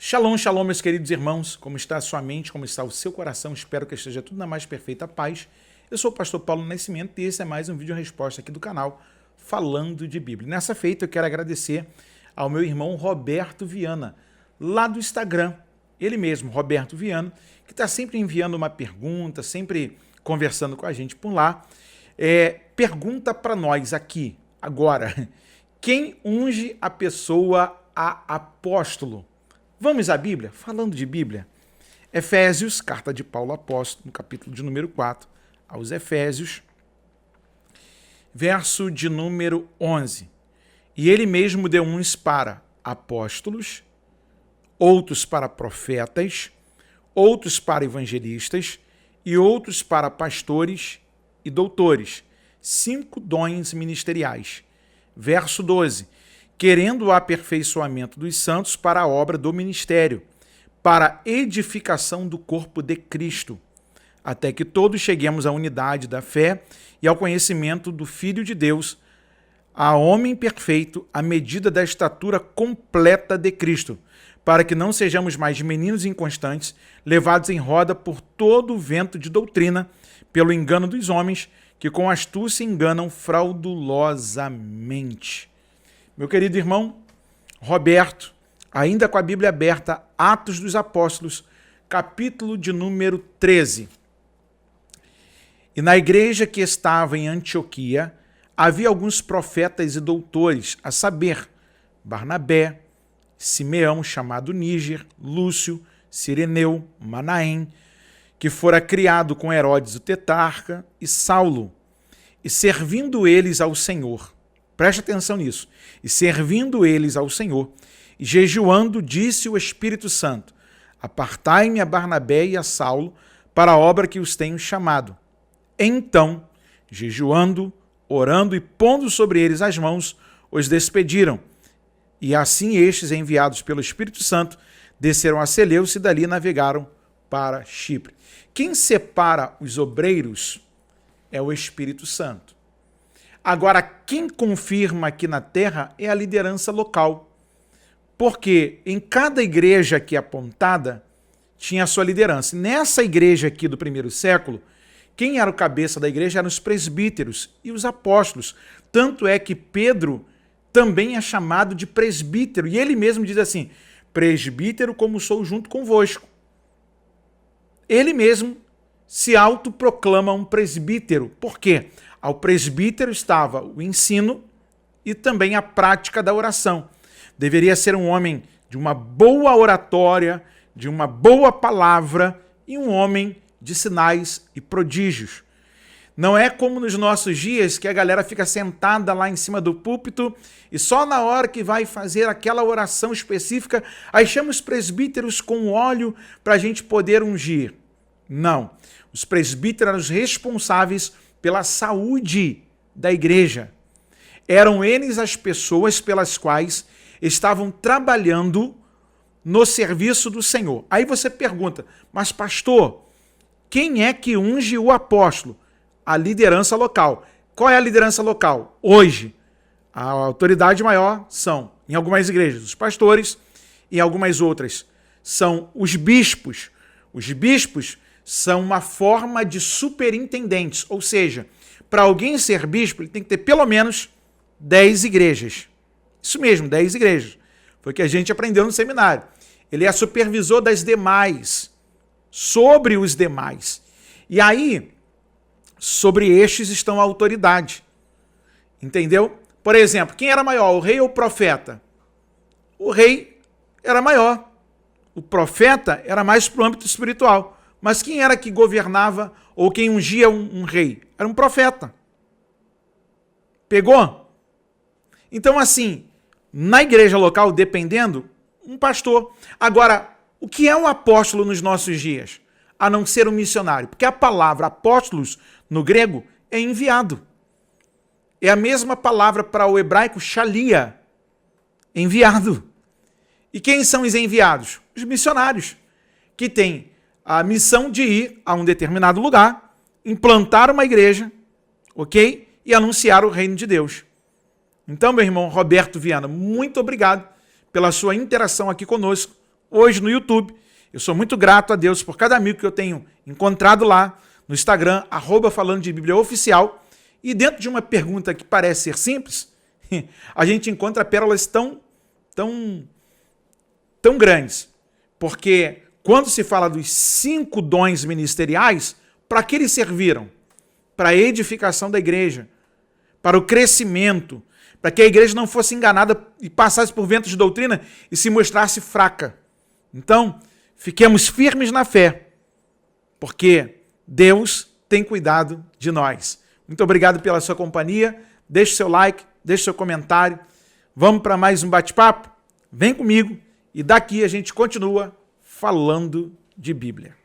Shalom, shalom, meus queridos irmãos. Como está a sua mente, como está o seu coração? Espero que esteja tudo na mais perfeita paz. Eu sou o pastor Paulo Nascimento e esse é mais um vídeo resposta aqui do canal Falando de Bíblia. Nessa feita eu quero agradecer ao meu irmão Roberto Viana, lá do Instagram. Ele mesmo, Roberto Viana, que está sempre enviando uma pergunta, sempre conversando com a gente por lá. Pergunta para nós aqui, agora, quem unge a pessoa a apóstolo? Vamos à Bíblia? Falando de Bíblia, Efésios, carta de Paulo apóstolo, no capítulo de número 4, aos Efésios, verso de número 11. E ele mesmo deu uns para apóstolos, outros para profetas, outros para evangelistas e outros para pastores e doutores. 5 dons ministeriais. Verso 12. Querendo o aperfeiçoamento dos santos para a obra do ministério, para a edificação do corpo de Cristo, até que todos cheguemos à unidade da fé e ao conhecimento do Filho de Deus, a homem perfeito, à medida da estatura completa de Cristo, para que não sejamos mais meninos inconstantes, levados em roda por todo o vento de doutrina, pelo engano dos homens, que com astúcia enganam fraudulosamente. Meu querido irmão Roberto, ainda com a Bíblia aberta, Atos dos Apóstolos, capítulo de número 13. E na igreja que estava em Antioquia, havia alguns profetas e doutores, a saber, Barnabé, Simeão, chamado Níger, Lúcio, Cireneu, Manaém, que fora criado com Herodes o tetrarca, e Saulo, e servindo eles ao Senhor. Preste atenção nisso. E servindo eles ao Senhor, e jejuando, disse o Espírito Santo: apartai-me a Barnabé e a Saulo para a obra que os tenho chamado. Então, jejuando, orando e pondo sobre eles as mãos, os despediram. E assim estes, enviados pelo Espírito Santo, desceram a Seleucia e dali navegaram para Chipre. Quem separa os obreiros é o Espírito Santo. Agora, quem confirma aqui na terra é a liderança local. Porque em cada igreja aqui apontada tinha a sua liderança. Nessa igreja aqui do primeiro século, quem era o cabeça da igreja eram os presbíteros e os apóstolos. Tanto é que Pedro também é chamado de presbítero. E ele mesmo diz assim: presbítero como sou junto convosco. Ele mesmo se autoproclama um presbítero. Por quê? Ao presbítero estava o ensino e também a prática da oração. Deveria ser um homem de uma boa oratória, de uma boa palavra e um homem de sinais e prodígios. Não é como nos nossos dias que a galera fica sentada lá em cima do púlpito e só na hora que vai fazer aquela oração específica, aí chama os presbíteros com óleo para a gente poder ungir. Não. Os presbíteros eram os responsáveis pela saúde da igreja. Eram eles as pessoas pelas quais estavam trabalhando no serviço do Senhor. Aí você pergunta, mas pastor, quem é que unge o apóstolo? A liderança local. Qual é a liderança local? Hoje, a autoridade maior são, em algumas igrejas, os pastores, em algumas outras, são os bispos. Os bispos são uma forma de superintendentes, ou seja, para alguém ser bispo, ele tem que ter pelo menos 10 igrejas. Isso mesmo, 10 igrejas. Foi o que a gente aprendeu no seminário. Ele é supervisor das demais, sobre os demais. E aí, sobre estes estão a autoridade. Entendeu? Por exemplo, quem era maior, o rei ou o profeta? O rei era maior. O profeta era mais para o âmbito espiritual. Mas quem era que governava ou quem ungia um rei? Era um profeta. Pegou? Então, assim, na igreja local, dependendo, um pastor. Agora, o que é um apóstolo nos nossos dias? A não ser um missionário. Porque a palavra apóstolos, no grego, é enviado. É a mesma palavra para o hebraico shalia, enviado. E quem são os enviados? Os missionários, que têm a missão de ir a um determinado lugar, implantar uma igreja, ok? E anunciar o reino de Deus. Então, meu irmão Roberto Viana, muito obrigado pela sua interação aqui conosco. hoje no YouTube. Eu sou muito grato a Deus por cada amigo que eu tenho encontrado lá no Instagram, @falando de Bíblia oficial. E dentro de uma pergunta que parece ser simples, a gente encontra pérolas tão grandes. Porque quando se fala dos 5 dons ministeriais, para que eles serviram? Para a edificação da igreja, para o crescimento, para que a igreja não fosse enganada e passasse por ventos de doutrina e se mostrasse fraca. Então, fiquemos firmes na fé, porque Deus tem cuidado de nós. Muito obrigado pela sua companhia. Deixe seu like, deixe seu comentário. Vamos para mais um bate-papo? Vem comigo e daqui a gente continua falando de Bíblia.